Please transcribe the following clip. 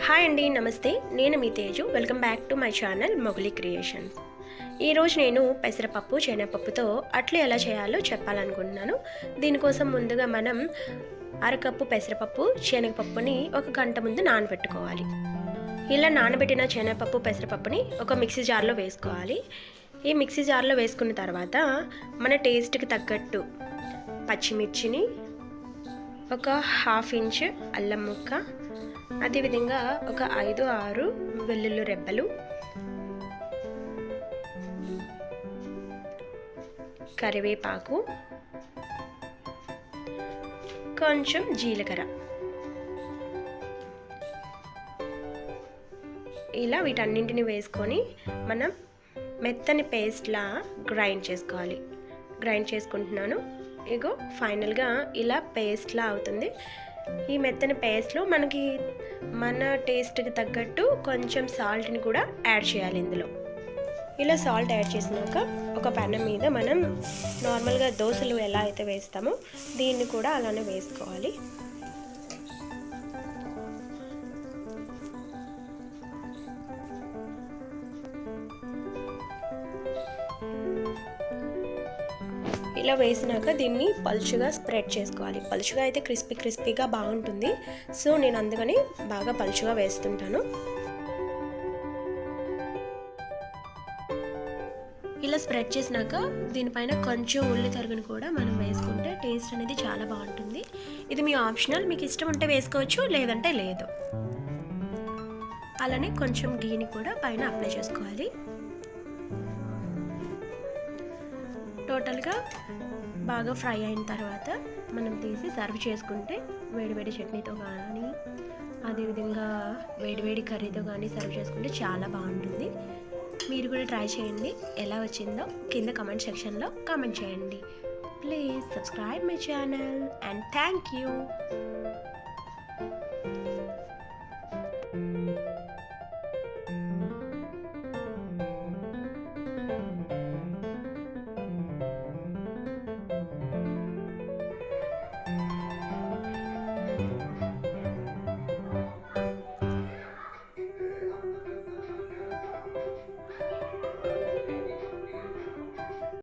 Hi అండి, నమస్తే. నేను మీ Teju. Welcome back to my channel Mogili creations. ఈరోజు నేను పెసరపప్పు శనగపప్పుతో అట్లు ఎలా చేయాలో చెప్పాలనుకుంటున్నాను. దీనికోసం ముందుగా మనం అరకప్పు పెసరపప్పు శనగపప్పుని ఒక గంట ముందు నానబెట్టుకోవాలి. ఇలా నానబెట్టిన శనగపప్పు పెసరపప్పుని ఒక మిక్సీ జార్లో వేసుకోవాలి. ఈ మిక్సీ జార్లో వేసుకున్న తర్వాత మన టేస్ట్కి తగ్గట్టు పచ్చిమిర్చిని, ఒక హాఫ్ ఇంచ్ అల్లం ముక్క, అదేవిధంగా ఒక 5-6 వెల్లుల్లి రెబ్బలు, కరివేపాకు, కొంచెం జీలకర్ర, ఇలా వీటన్నింటిని వేసుకొని మనం మెత్తని పేస్ట్లా గ్రైండ్ చేసుకోవాలి. గ్రైండ్ చేసుకుంటున్నాను. ఇగో ఫైనల్గా ఇలా పేస్ట్లా అవుతుంది. ఈ మెత్తని పేస్ట్లో మనకి మన టేస్ట్కి తగ్గట్టు కొంచెం సాల్ట్ని కూడా యాడ్ చేయాలి. ఇందులో ఇలా సాల్ట్ యాడ్ చేసినాక ఒక పెనం మీద మనం నార్మల్గా దోశలు ఎలా అయితే వేస్తామో దీన్ని కూడా అలానే వేసుకోవాలి. ఇలా వేసినాక దీన్ని పలుచగా స్ప్రెడ్ చేసుకోవాలి. పలుచగా అయితే క్రిస్పీగా బాగుంటుంది. సో నేను అందుకని బాగా పలుచగా వేస్తుంటాను. ఇలా స్ప్రెడ్ చేసినాక దీనిపైన కొంచెం ఉల్లి తరుగుని కూడా మనం వేసుకుంటే టేస్ట్ అనేది చాలా బాగుంటుంది. ఇది మీ ఆప్షనల్, మీకు ఇష్టం ఉంటే వేసుకోవచ్చు, లేదంటే లేదు. అలానే కొంచెం గీని కూడా పైన అప్లై చేసుకోవాలి. టోటల్గా బాగా ఫ్రై అయిన తర్వాత మనం తీసి సర్వ్ చేసుకుంటే వేడివేడి చట్నీతో కానీ, అదేవిధంగా వేడివేడి కర్రీతో కానీ సర్వ్ చేసుకుంటే చాలా బాగుంటుంది. మీరు కూడా ట్రై చేయండి. ఎలా వచ్చిందో కింద కామెంట్ సెక్షన్లో కామెంట్ చేయండి. Please subscribe my channel and thank you.